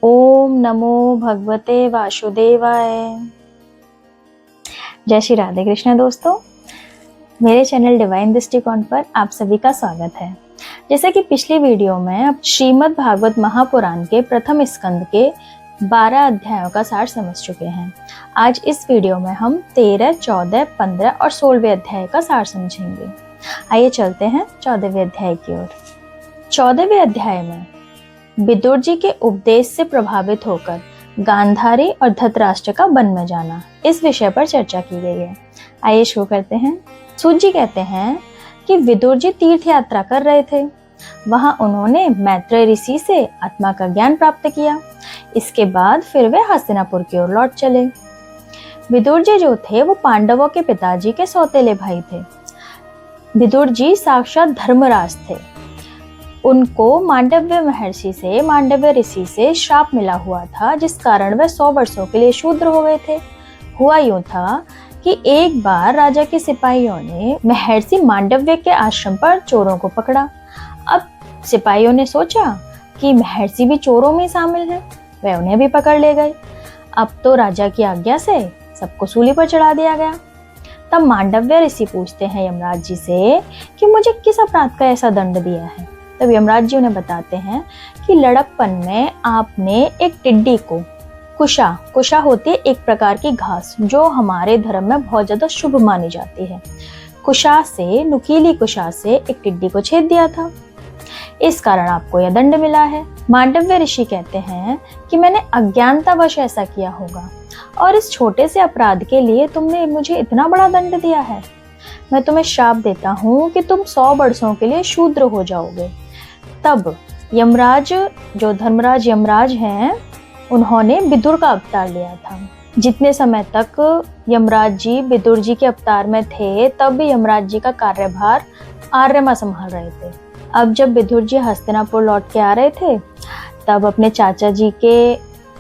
ओम नमो भगवते वासुदेवाय। जय श्री राधे कृष्ण दोस्तों, मेरे चैनल डिवाइन दृष्टिकोण पर आप सभी का स्वागत है। जैसे कि पिछली वीडियो में श्रीमद् भागवत महापुराण के प्रथम स्कंद के 12 अध्यायों का सार समझ चुके हैं। आज इस वीडियो में हम 13, 14, 15 और 16वें अध्याय का सार समझेंगे। आइए चलते हैं 14वें अध्याय की ओर। 14वें अध्याय में विदुर जी के उपदेश से प्रभावित होकर गांधारी और धृतराष्ट्र का वन में जाना, इस विषय पर चर्चा की गई है। आइए शुरू करते हैं। सूत जी कहते हैं कि विदुर जी तीर्थ यात्रा कर रहे थे। वहां उन्होंने मैत्रेय ऋषि से आत्मा का ज्ञान प्राप्त किया। इसके बाद फिर वे हस्तिनापुर की ओर लौट चले। विदुर जी जो थे वो पांडवों के पिताजी के सौतेले भाई थे। विदुर जी साक्षात धर्मराज थे। उनको मांडव्य ऋषि से श्राप मिला हुआ था, जिस कारण वे 100 वर्षों के लिए शूद्र हो गए थे। हुआ यूं था कि एक बार राजा के सिपाहियों ने महर्षि मांडव्य के आश्रम पर चोरों को पकड़ा। अब सिपाहियों ने सोचा कि महर्षि भी चोरों में शामिल है, वे उन्हें भी पकड़ ले गए। अब तो राजा की आज्ञा से सबको सूली पर चढ़ा दिया गया। तब मांडव्य ऋषि पूछते हैं यमराज जी से कि मुझे किस अपराध का ऐसा दंड दिया है। तब यमराज जी उन्हें बताते हैं कि लड़कपन में आपने एक टिड्डी को, कुशा होती है एक प्रकार की घास जो हमारे धर्म में बहुत ज्यादा शुभ मानी जाती है, नुकीली कुशा से एक टिड्डी को छेद दिया था। इस कारण आपको यह दंड मिला है। मांडव्य ऋषि कहते हैं कि मैंने अज्ञानतावश ऐसा किया होगा और इस छोटे से अपराध के लिए तुमने मुझे इतना बड़ा दंड दिया है। मैं तुम्हें श्राप देता हूँ कि तुम 100 वर्षों के लिए शूद्र हो जाओगे। तब यमराज, जो धर्मराज यमराज हैं, उन्होंने विदुर का अवतार लिया था। जितने समय तक यमराज जी विदुर जी के अवतार में थे, तब यमराज जी का कार्यभार आर्यमा संभाल रहे थे। अब जब विदुर जी हस्तिनापुर लौट के आ रहे थे, तब अपने चाचा जी के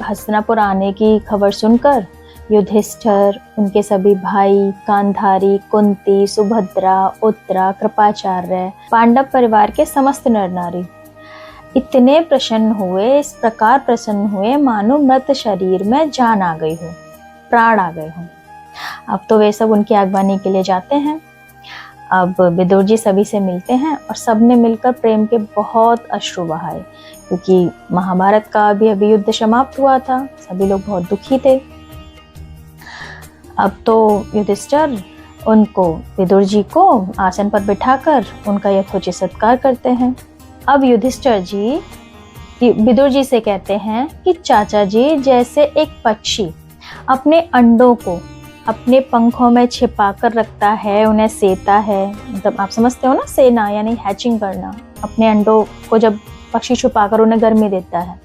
हस्तिनापुर आने की खबर सुनकर युधिष्ठिर, उनके सभी भाई, गांधारी, कुंती, सुभद्रा, उत्तरा, कृपाचार्य, पांडव परिवार के समस्त नर नारी इतने प्रसन्न हुए, इस प्रकार प्रसन्न हुए मानो मृत शरीर में जान आ गई हो, प्राण आ गए हो। अब तो वे सब उनकी आगवानी के लिए जाते हैं। अब विदुर जी सभी से मिलते हैं और सबने मिलकर प्रेम के बहुत अश्रु बहाए, क्योंकि महाभारत का अभी युद्ध समाप्त हुआ था। सभी लोग बहुत दुखी थे। अब तो युधिष्ठिर उनको, विदुर जी को आसन पर बिठाकर उनका यथोचित सत्कार करते हैं। अब युधिष्ठिर जी विदुर जी से कहते हैं कि चाचा जी, जैसे एक पक्षी अपने अंडों को अपने पंखों में छिपा कर रखता है, उन्हें सेता है, मतलब आप समझते हो ना, सेना यानी हैचिंग करना। अपने अंडों को जब पक्षी छुपाकर उन्हें गर्मी देता है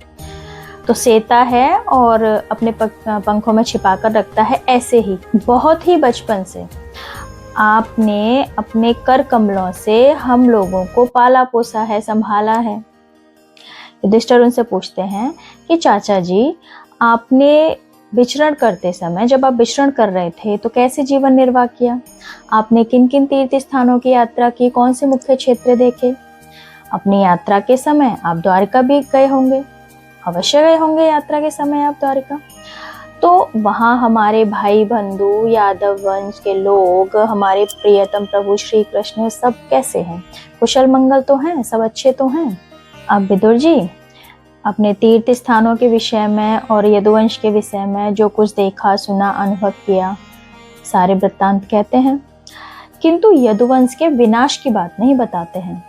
तो सेता है और अपने पंखों में छिपा कर रखता है, ऐसे ही बहुत ही बचपन से आपने अपने कर कमलों से हम लोगों को पाला पोसा है, संभाला है। युधिष्ठिर उनसे पूछते हैं कि चाचा जी, आपने विचरण करते समय, जब आप विचरण कर रहे थे तो कैसे जीवन निर्वाह किया? आपने किन किन तीर्थ स्थानों की यात्रा की, कौन से मुख्य क्षेत्र देखे? अपनी यात्रा के समय आप द्वारिका भी गए होंगे, अवश्य गए होंगे यात्रा के समय आप द्वारिका। तो वहाँ हमारे भाई बंधु, यादव वंश के लोग, हमारे प्रियतम प्रभु श्री कृष्ण सब कैसे हैं? कुशल मंगल तो हैं, सब अच्छे तो हैं? अब विदुर जी अपने तीर्थ स्थानों के विषय में और यदुवंश के विषय में जो कुछ देखा, सुना, अनुभव किया, सारे वृत्तांत कहते हैं, किंतु यदुवंश के विनाश की बात नहीं बताते हैं,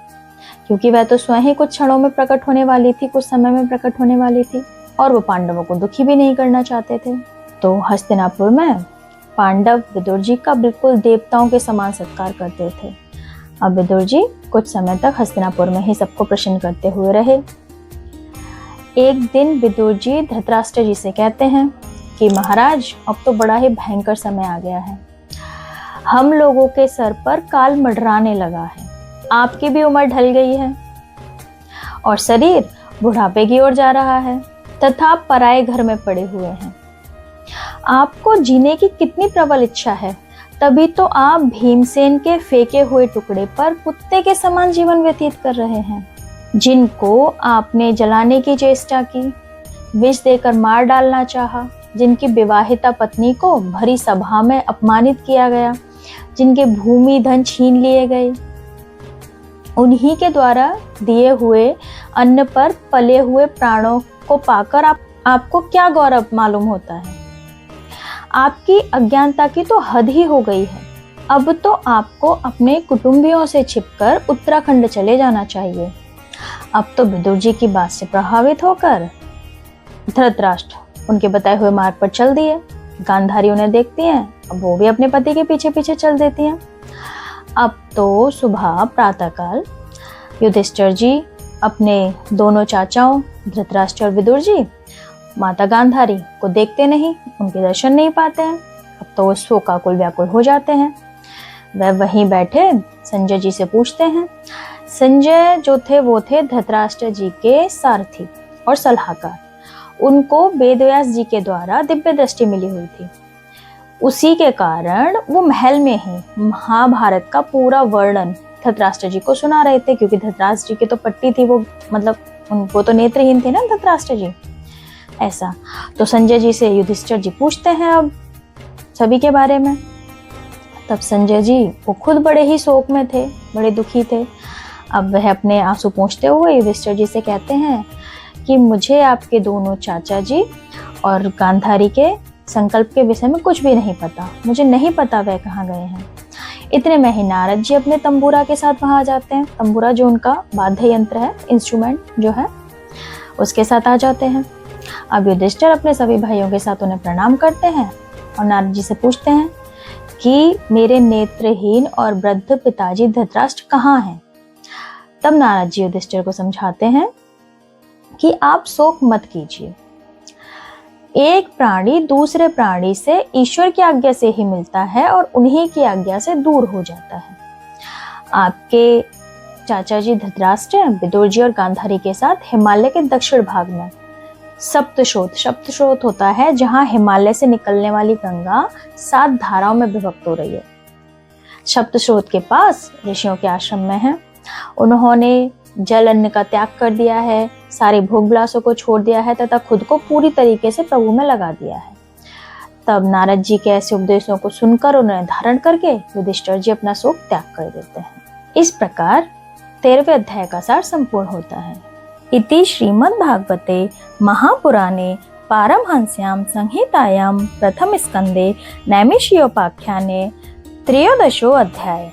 क्योंकि वह तो स्वयं ही कुछ क्षणों में प्रकट होने वाली थी, कुछ समय में प्रकट होने वाली थी, और वो पांडवों को दुखी भी नहीं करना चाहते थे। तो हस्तिनापुर में पांडव विदुर जी का बिल्कुल देवताओं के समान सत्कार करते थे। अब विदुर जी कुछ समय तक हस्तिनापुर में ही सबको प्रसन्न करते हुए रहे। एक दिन विदुर जी धृतराष्ट्र जी से कहते हैं कि महाराज, अब तो बड़ा ही भयंकर समय आ गया है। हम लोगों के सर पर काल मंडराने लगा है। आपकी भी उम्र ढल गई है और शरीर बुढ़ापे की ओर जा रहा है, तथा आप पराए घर में पड़े हुए हैं। आपको जीने की कितनी प्रबल इच्छा है, तभी तो आप भीमसेन के फेंके हुए टुकड़े पर कुत्ते के समान जीवन व्यतीत कर रहे हैं, जिनको आपने जलाने की चेष्टा की, विष देकर मार डालना चाहा, जिनकी विवाहिता पत्नी को भरी सभा में अपमानित किया गया, जिनके भूमि धन छीन लिए गए, उन्हीं के द्वारा दिए हुए अन्न पर पले हुए प्राणों को पाकर आपको क्या गौरव मालूम होता है? आपकी अज्ञानता की तो हद ही हो गई है। अब तो आपको अपने कुटुंबियों से छिपकर उत्तराखंड चले जाना चाहिए। अब तो विदुर जी की बात से प्रभावित होकर धृतराष्ट्र उनके बताए हुए मार्ग पर चल दिए। गांधारी उन्हें देखती हैं, अब वो भी अपने पति के पीछे पीछे चल देती हैं। अब तो सुबह प्रातःकाल युधिष्ठिर जी अपने दोनों चाचाओं धृतराष्ट्र और विदुर जी माता गांधारी को देखते नहीं, उनके दर्शन नहीं पाते हैं। अब तो वो शोकाकुल व्याकुल हो जाते हैं। वह वहीं बैठे संजय जी से पूछते हैं। संजय जो थे वो थे धृतराष्ट्र जी के सारथी और सलाहकार। उनको वेदव्यास जी के द्वारा दिव्य दृष्टि मिली हुई थी। उसी के कारण वो महल में ही महाभारत का पूरा वर्णन धृतराष्ट्र जी को सुना रहे थे, क्योंकि धृतराष्ट्र जी की तो पट्टी थी, वो मतलब उनको तो नेत्रहीन थे ना धृतराष्ट्र जी। ऐसा तो संजय जी से युधिष्ठिर जी पूछते हैं अब सभी के बारे में। तब संजय जी वो खुद बड़े ही शोक में थे, बड़े दुखी थे। अब वह अपने आंसू पोंछते हुए युधिष्ठिर जी से कहते हैं कि मुझे आपके दोनों चाचा जी और गांधारी के संकल्प के विषय में कुछ भी नहीं पता। मुझे नहीं पता वह कहाँ गए हैं। इतने में ही नारद जी अपने तंबूरा के साथ वहां आ जाते हैं। तंबूरा जो उनका वाद्य यंत्र है, इंस्ट्रूमेंट जो है, उसके साथ आ जाते हैं। अब युधिष्ठिर अपने सभी भाइयों के साथ उन्हें प्रणाम करते हैं और नारद जी से पूछते हैं कि मेरे नेत्रहीन और वृद्ध पिताजी धृतराष्ट्र कहाँ हैं? तब नारद जी युधिष्ठिर को समझाते हैं कि आप शोक मत कीजिए। एक प्राणी दूसरे प्राणी से ईश्वर की आज्ञा से ही मिलता है और उन्हीं की आज्ञा से दूर हो जाता है। आपके चाचा जी धृतराष्ट्र विदुर जी और गांधारी के साथ हिमालय के दक्षिण भाग में सप्तस्रोत होता है, जहां हिमालय से निकलने वाली गंगा 7 धाराओं में विभक्त हो रही है। सप्तस्रोत के पास ऋषियों के आश्रम में है। उन्होंने जल अन्न का त्याग कर दिया है, सारे भोग विलासों को छोड़ दिया है तथा खुद को पूरी तरीके से प्रभु में लगा दिया है। तब नारद जी के ऐसे उपदेशों को सुनकर उन्हें धारण करके युधिष्ठिर जी अपना शोक त्याग कर देते हैं। इस प्रकार 13वें अध्याय का सार संपूर्ण होता है। इति श्रीमद्भागवते महापुराणे पारमहंस्यां संहितायां प्रथम स्कंदे नैमिषीयोपाख्याने 13 अध्याय।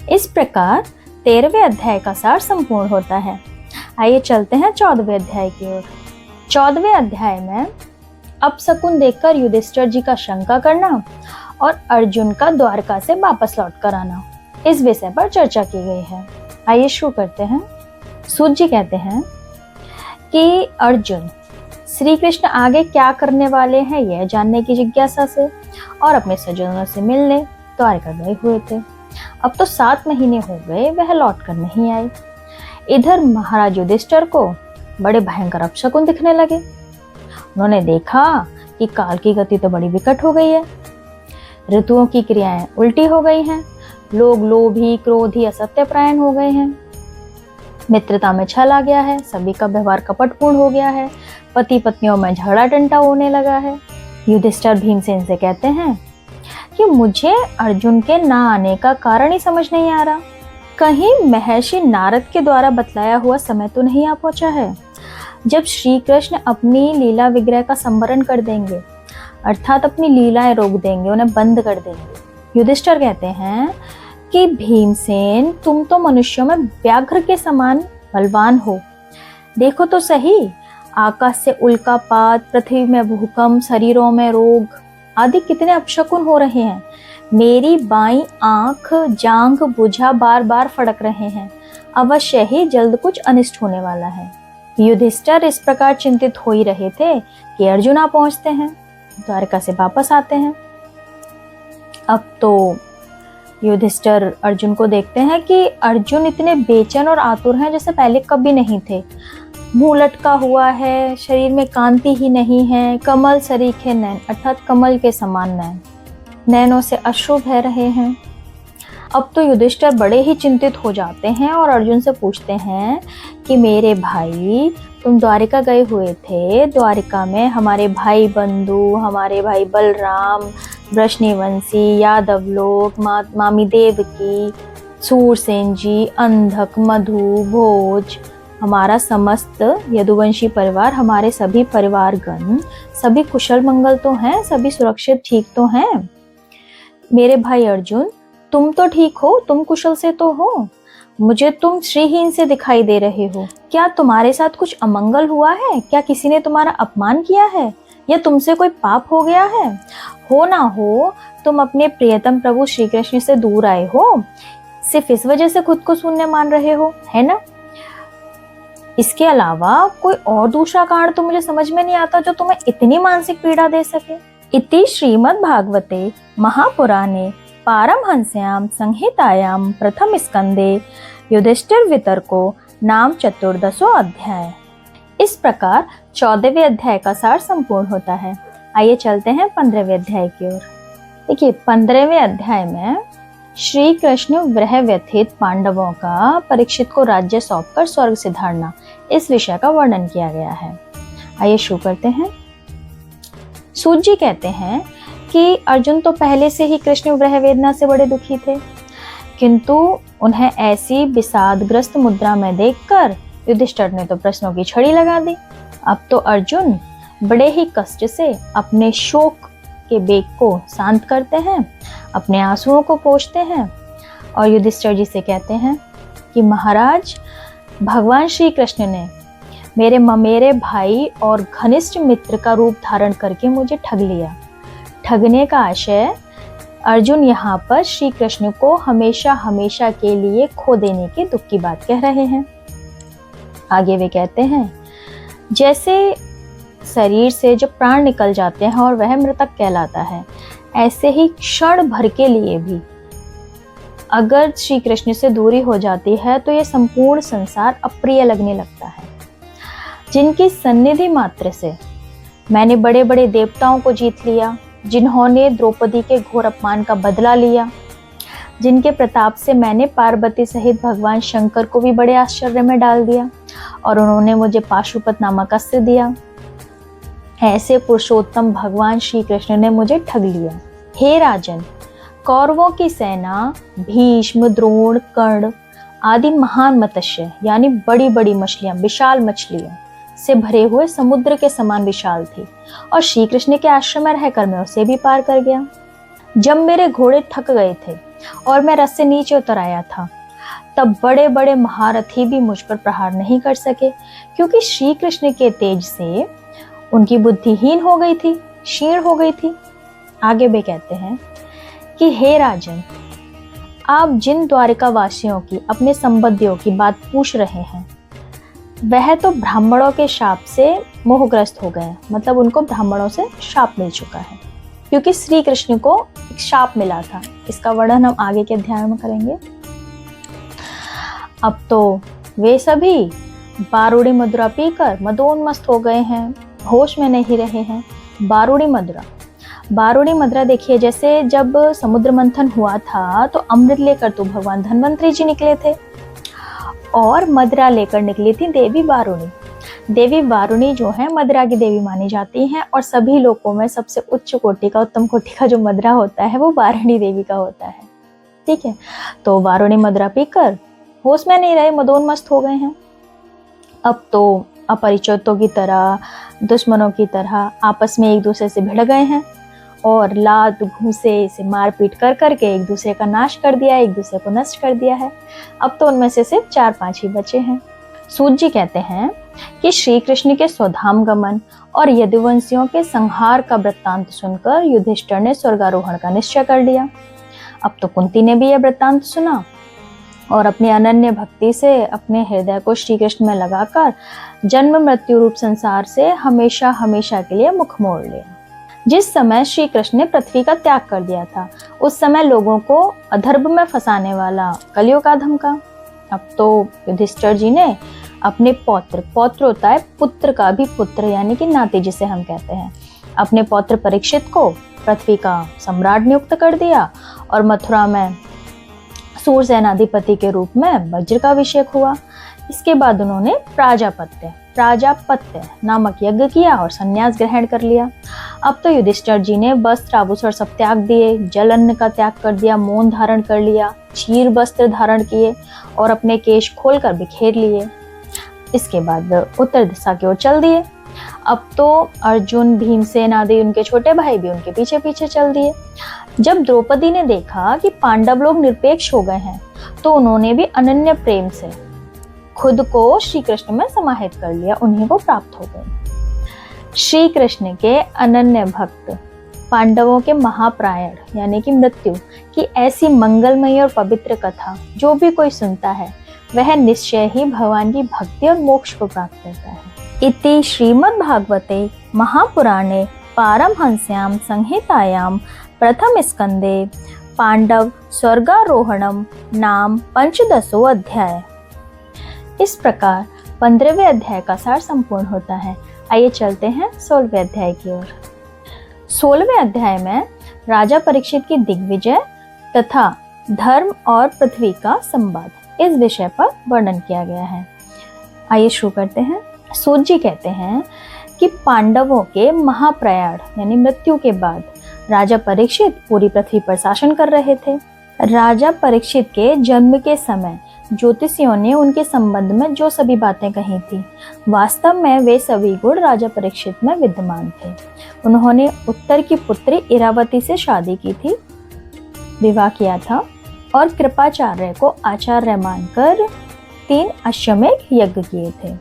इस प्रकार 13वें अध्याय का सार संपूर्ण होता है। आइए चलते हैं 14वें अध्याय की ओर। 14वें अध्याय में अपशकुन देखकर युधिष्ठिर जी का शंका करना और अर्जुन का द्वारका से वापस लौट कर आना, इस विषय पर चर्चा की गई है। आइए शुरू करते हैं। सूत जी कहते हैं कि अर्जुन श्री कृष्ण आगे क्या करने वाले हैं यह जानने की जिज्ञासा से और अपने स्वजनों से मिलने द्वारका गए हुए थे। अब तो 7 महीने हो गए, वह लौट कर नहीं आए। इधर महाराज युधिष्ठिर को बड़े भयंकर अपशकुन दिखने लगे। उन्होंने देखा कि काल की गति तो बड़ी विकट हो गई है, ऋतुओं की क्रियाएं उल्टी हो गई हैं, लोग लोभी, क्रोधी, असत्यपरायण हो गए हैं, मित्रता में छल आ गया है, सभी का व्यवहार कपटपूर्ण हो गया है, पति पत्नियों में झगड़ा टंटा होने लगा है। युधिष्ठिर भीमसेन से कहते हैं कि मुझे अर्जुन के ना आने का कारण ही समझ नहीं आ रहा। कहीं महर्षि नारद के द्वारा बतलाया हुआ समय तो नहीं आ पहुंचा है, जब श्री कृष्ण अपनी लीला विग्रह का संवरण कर देंगे, अर्थात अपनी लीलाएं रोक देंगे, उन्हें बंद कर देंगे। युधिष्ठिर कहते हैं कि भीमसेन, तुम तो मनुष्यों में व्याघ्र के समान बलवान हो। देखो तो सही, आकाश से उल्कापात, पृथ्वी में भूकंप, शरीरों में रोग आदि कितने अपशकुन हो रहे हैं। मेरी बाईं आंख, जांघ, भुजा बार बार फड़क रहे हैं। अवश्य ही जल्द कुछ अनिष्ट होने वाला है। युधिष्ठिर इस प्रकार चिंतित हो ही रहे थे कि अर्जुन आ पहुंचते हैं, द्वारका से वापस आते हैं। अब तो युधिष्ठिर अर्जुन को देखते हैं कि अर्जुन इतने बेचैन और आतुर हैं जैसे पहले कभी नहीं थे। मुंह लटका हुआ है, शरीर में कांति ही नहीं है, कमल सरीखे नैन अर्थात कमल के समान नैन, नैनों से अश्रु बह रहे हैं। अब तो युधिष्ठिर बड़े ही चिंतित हो जाते हैं और अर्जुन से पूछते हैं कि मेरे भाई, तुम द्वारिका गए हुए थे, द्वारिका में हमारे भाई बंधु, हमारे भाई बलराम, वृषणिवंशी, यादव लोग, मामी देवकी, सूरसेन जी, अंधक, मधु, भोज, हमारा समस्त यदुवंशी परिवार, हमारे सभी परिवारगण, सभी कुशल मंगल तो हैं, सभी सुरक्षित ठीक तो हैं। मेरे भाई अर्जुन, तुम तो ठीक हो, तुम कुशल से तो हो, मुझे तुम श्रीहीन से दिखाई दे रहे हो। क्या तुम्हारे साथ कुछ अमंगल हुआ है? क्या किसी ने तुम्हारा अपमान किया है या तुमसे कोई पाप हो गया है? हो ना हो तुम अपने प्रियतम प्रभु श्री कृष्ण से दूर आए हो, सिर्फ इस वजह से खुद को शून्य मान रहे हो, है ना? इसके अलावा कोई और दूसरा कारण तो मुझे समझ में नहीं आता जो तुम्हें इतनी मानसिक पीड़ा दे सके। इति श्रीमद् भागवते महापुराणे पारमहंस्यां संहितायां प्रथम स्कंदे युधिष्ठिर वितर्को नाम 14वां अध्याय। इस प्रकार 14वें अध्याय का सार संपूर्ण होता है। आइए चलते हैं 15वें अध्याय की ओर। देखिए 15वें अध्याय में श्री कृष्ण विरह व्यथित पांडवों का परीक्षित को राज्य सौंपकर स्वर्ग सिधारना, इस विषय का वर्णन किया गया है। आइए शुरू करते हैं। सूत जी कहते हैं कि अर्जुन तो पहले से ही कृष्ण विरह वेदना से बड़े दुखी थे, किंतु उन्हें ऐसी विषादग्रस्त मुद्रा में देखकर युधिष्ठिर ने तो प्रश्नों की छड़ी लगा दी। अब तो अर्जुन बड़े ही कष्ट से अपने शोक के बेग को शांत करते हैं, अपने आंसुओं को पोंछते हैं और युधिष्ठिर जी से कहते हैं कि महाराज, भगवान श्री कृष्ण ने मेरे ममेरे भाई और घनिष्ठ मित्र का रूप धारण करके मुझे ठग लिया। ठगने का आशय अर्जुन यहाँ पर श्री कृष्ण को हमेशा हमेशा के लिए खो देने के दुख की बात कह रहे हैं। आगे वे कहते हैं, जैसे शरीर से जब प्राण निकल जाते हैं और वह मृतक कहलाता है, ऐसे ही क्षण भर के लिए भी अगर श्री कृष्ण से दूरी हो जाती है तो यह संपूर्ण संसार अप्रिय लगने लगता है। जिनकी सन्निधि मात्र से मैंने बड़े बड़े देवताओं को जीत लिया, जिन्होंने द्रौपदी के घोर अपमान का बदला लिया, जिनके प्रताप से मैंने पार्वती सहित भगवान शंकर को भी बड़े आश्चर्य में डाल दिया और उन्होंने मुझे पाशुपत नामक अस्त्र दिया, ऐसे पुरुषोत्तम भगवान श्री कृष्ण ने मुझे ठग लिया। हे राजन, कौरवों की सेना भीष्म, द्रोण, कर्ण आदि महान मत्स्य यानी बड़ी बड़ी मछलियां, विशाल मछलियों से भरे हुए समुद्र के समान विशाल थी और श्री कृष्ण के आश्रम में रहकर मैं उसे भी पार कर गया। जब मेरे घोड़े थक गए थे और मैं रथ से नीचे उतर आया था, तब बड़े बड़े महारथी भी मुझ पर प्रहार नहीं कर सके, क्योंकि श्री कृष्ण के तेज से उनकी बुद्धिहीन हो गई थी, क्षीण हो गई थी। आगे वे कहते हैं कि हे राजन, आप जिन द्वारिका वासियों की, अपने संबंधियों की बात पूछ रहे हैं, वह तो ब्राह्मणों के शाप से मोहग्रस्त हो गए, मतलब उनको ब्राह्मणों से शाप मिल चुका है, क्योंकि श्री कृष्ण को एक शाप मिला था। इसका वर्णन हम आगे के अध्याय में करेंगे। अब तो वे सभी बारूड़ी मदिरा पीकर मदोन्मस्त हो गए हैं, होश में नहीं रहे हैं। बारूड़ी मदिरा देखिए, जैसे जब समुद्र मंथन हुआ था तो अमृत लेकर तो भगवान धन्वंतरी जी निकले थे और मदिरा लेकर निकली थी देवी बारूणी। देवी बारूणी जो है मदिरा की देवी मानी जाती हैं और सभी लोकों में सबसे उच्च कोटि का, उत्तम कोटि का जो मदिरा होता है वो बारूणी देवी का होता है। ठीक है, तो बारूणी मदिरा पीकर होश में नहीं रहे, मदोन्मस्त हो गए हैं। अब तो अपरिचितों की तरह, दुश्मनों की तरह आपस में एक दूसरे से भिड़ गए हैं और लात घूंसे से मारपीट कर करके एक दूसरे का नाश कर दिया, एक दूसरे को नष्ट कर दिया है। अब तो उनमें से सिर्फ 4-5 ही बचे हैं। सूत जी कहते हैं कि श्री कृष्ण के स्वधाम गमन और यदुवंशियों के संहार का वृत्तांत सुनकर युधिष्ठिर ने स्वर्गारोहण का निश्चय कर लिया। अब तो कुंती ने भी यह वृत्तांत सुना और अपनी अनन्य भक्ति से अपने हृदय को श्री कृष्ण में लगाकर जन्म मृत्यु रूप संसार से हमेशा हमेशा के लिए मुख मोड़ लिया। जिस समय श्री कृष्ण ने पृथ्वी का त्याग कर दिया था, उस समय लोगों को अधर्म में फंसाने वाला कलियुग का धमका। अब तो युधिष्ठिर जी ने अपने पौत्र होता है पुत्र का भी पुत्र, यानी कि नाती जिसे हम कहते हैं, अपने पौत्र परीक्षित को पृथ्वी का सम्राट नियुक्त कर दिया और मथुरा में सूरसेनाधिपति के रूप में वज्र का अभिषेक हुआ। इसके बाद उन्होंने प्राजापत्य नामक यज्ञ किया और संन्यास ग्रहण कर लिया। अब तो युधिष्ठिर जी ने वस्त्र आभूषण सब त्याग दिए, जल अन्न का त्याग कर दिया, मौन धारण कर लिया, चीर वस्त्र धारण किए और अपने केश खोलकर बिखेर लिए। इसके बाद उत्तर दिशा की ओर चल दिए। अब तो अर्जुन, भीमसेन आदि उनके छोटे भाई भी उनके पीछे पीछे चल दिए। जब द्रौपदी ने देखा कि पांडव लोग निरपेक्ष हो गए हैं, तो उन्होंने भी अनन्य प्रेम से खुद को श्री कृष्ण में समाहित कर लिया, उन्हीं को प्राप्त हो गए। श्री कृष्ण के अनन्य भक्त पांडवों के महाप्रायण यानी कि मृत्यु की ऐसी मंगलमयी और पवित्र कथा जो भी कोई सुनता है वह निश्चय ही भगवान की भक्ति और मोक्ष को प्राप्त करता है। इति श्रीमद्भागवते महापुराणे पारमहंस्यां संहितायां प्रथम स्कंदे पांडव स्वर्गारोहणम नाम 15वां अध्याय। इस प्रकार 15वें अध्याय का सार संपूर्ण होता है। आइए चलते हैं 16वें अध्याय की ओर। 16वें अध्याय में राजा परीक्षित की दिग्विजय तथा धर्म और पृथ्वी का संवाद, इस विषय पर वर्णन किया गया है। आइए शुरू करते हैं। सूत जी कहते हैं कि पांडवों के महाप्रयाण यानी मृत्यु के बाद राजा परीक्षित पूरी पृथ्वी पर शासन कर रहे थे। राजा परीक्षित के जन्म के समय ज्योतिषियों ने उनके संबंध में जो सभी बातें कही थी, वास्तव में वे सभी गुण राजा परीक्षित में विद्यमान थे। उन्होंने उत्तर की पुत्री इरावती से शादी की थी, विवाह किया था और कृपाचार्य को आचार्य मानकर 3 अश्वमेध यज्ञ किए थे।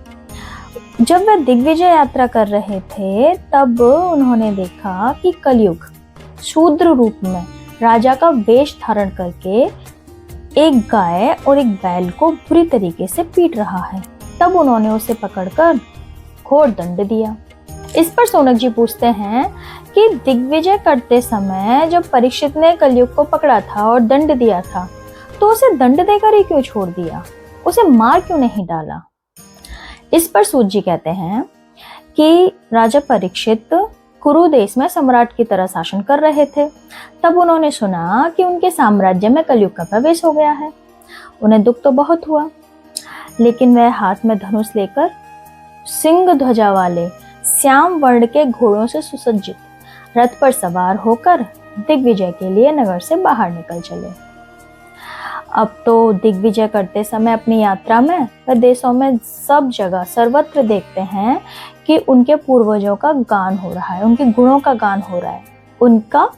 जब वे दिग्विजय यात्रा कर रहे थे तब उन्होंने देखा कि कलयुग शूद्र रूप में राजा का वेश धारण करके एक गाय और एक बैल को बुरी तरीके से पीट रहा है। तब उन्होंने उसे पकड़कर घोर दंड दिया। इस पर सोनक जी पूछते हैं कि दिग्विजय करते समय जब परीक्षित ने कलयुग को पकड़ा था और दंड दिया था तो उसे दंड देकर ही क्यों छोड़ दिया, उसे मार क्यों नहीं डाला। इस पर सूत जी कहते हैं कि राजा परीक्षित कुरु देश में सम्राट की तरह शासन कर रहे थे। तब उन्होंने सुना कि उनके साम्राज्य में कलयुग का प्रवेश हो गया है। उन्हें दुख तो बहुत हुआ, लेकिन वह हाथ में धनुष लेकर सिंह ध्वजा वाले श्याम वर्ण के घोड़ों से सुसज्जित रथ पर सवार होकर दिग्विजय के लिए नगर से बाहर निकल चले। अब तो दिग्विजय करते समय अपनी यात्रा में वे देशों में सब जगह सर्वत्र देखते हैं कि उनके पूर्वजों का गान हो रहा है, उनके गुणों का गान हो रहा है, उनका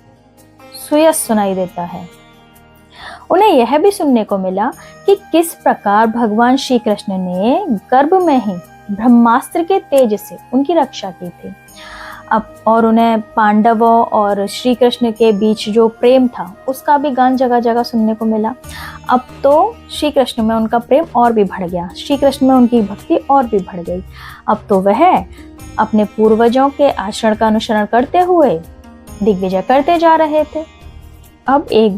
सुयस सुनाई देता है। उन्हें यह भी सुनने को मिला कि किस प्रकार भगवान श्री कृष्ण ने गर्भ में ही ब्रह्मास्त्र के तेज से उनकी रक्षा की थी। अब और उन्हें पांडवों और श्री कृष्ण के बीच जो प्रेम था उसका भी गान जगह जगह सुनने को मिला। अब तो श्री कृष्ण में उनका प्रेम और भी बढ़ गया, श्री कृष्ण में उनकी भक्ति और भी बढ़ गई। अब तो वह अपने पूर्वजों के आचरण का अनुसरण करते हुए दिग्विजय करते जा रहे थे। अब एक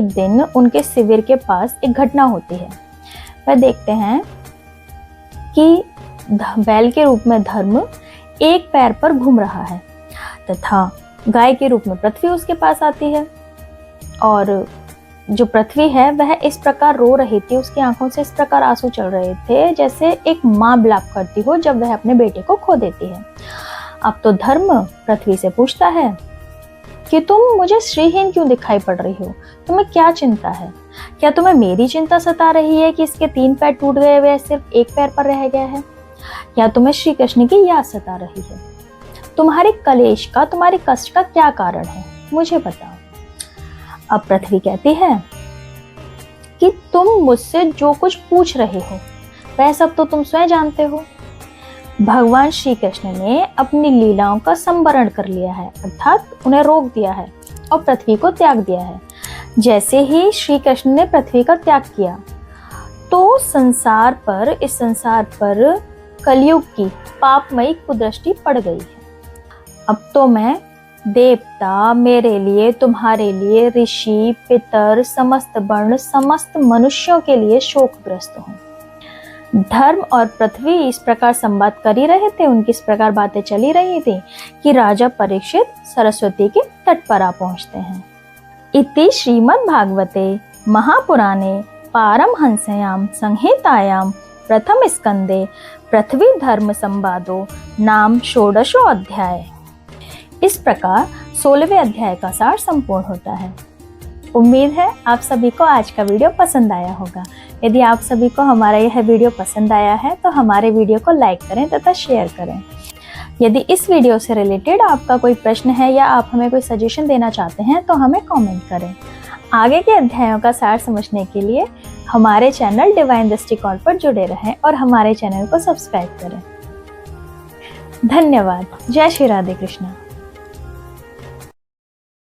दिन उनके शिविर के पास एक घटना होती है। वह देखते हैं कि बैल के रूप में धर्म एक पैर पर घूम रहा है तथा गाय के रूप में पृथ्वी उसके पास आती है। और जो पृथ्वी है वह इस प्रकार रो रही थी, उसकी आंखों से इस प्रकार आंसू चल रहे थे जैसे एक माँ विलाप करती हो जब वह अपने बेटे को खो देती है। अब तो धर्म पृथ्वी से पूछता है कि तुम मुझे श्रीहीन क्यों दिखाई पड़ रही हो, तुम्हें क्या चिंता है? क्या तुम्हें मेरी चिंता सता रही है कि इसके 3 पैर टूट गए, वह सिर्फ एक पैर पर रह गया है? या तुम्हें श्री कृष्ण की याद सता रही है? तुम्हारे कलेश का, तुम्हारे कष्ट का क्या कारण है, मुझे बताओ। अब पृथ्वी कहती है कि तुम मुझसे जो कुछ पूछ रहे हो वह सब तो तुम स्वयं जानते हो। भगवान श्री कृष्ण ने अपनी लीलाओं का संवरण कर लिया है, अर्थात उन्हें रोक दिया है और पृथ्वी को त्याग दिया है। जैसे ही श्री कृष्ण ने पृथ्वी का त्याग किया तो इस संसार पर कलयुग की पापमयी कुदृष्टि पड़ गई है। अब तो मैं देवता, मेरे लिए, तुम्हारे लिए, ऋषि, पितर, समस्त वर्ण, समस्त मनुष्यों के लिए शोकग्रस्त हूँ। धर्म और पृथ्वी इस प्रकार संवाद कर ही रहे थे, उनकी इस प्रकार बातें चली रही थी कि राजा परीक्षित सरस्वती के तट पर आ पहुंचते हैं। इति श्रीमद्भागवते महापुराणे पारमहंस्यां संहितायां प्रथम स्कंदे पृथ्वी धर्म संवादो नाम षोडशो अध्याय। इस प्रकार 16वें अध्याय का सार संपूर्ण होता है। उम्मीद है आप सभी को आज का वीडियो पसंद आया होगा। यदि आप सभी को हमारा यह वीडियो पसंद आया है तो हमारे वीडियो को लाइक करें तथा शेयर करें। यदि इस वीडियो से रिलेटेड आपका कोई प्रश्न है या आप हमें कोई सजेशन देना चाहते हैं तो हमें कमेंट करें। आगे के अध्यायों का सार समझने के लिए हमारे चैनल डिवाइन दृष्टिकोण पर जुड़े रहें और हमारे चैनल को सब्सक्राइब करें। धन्यवाद। जय श्री राधे कृष्णा।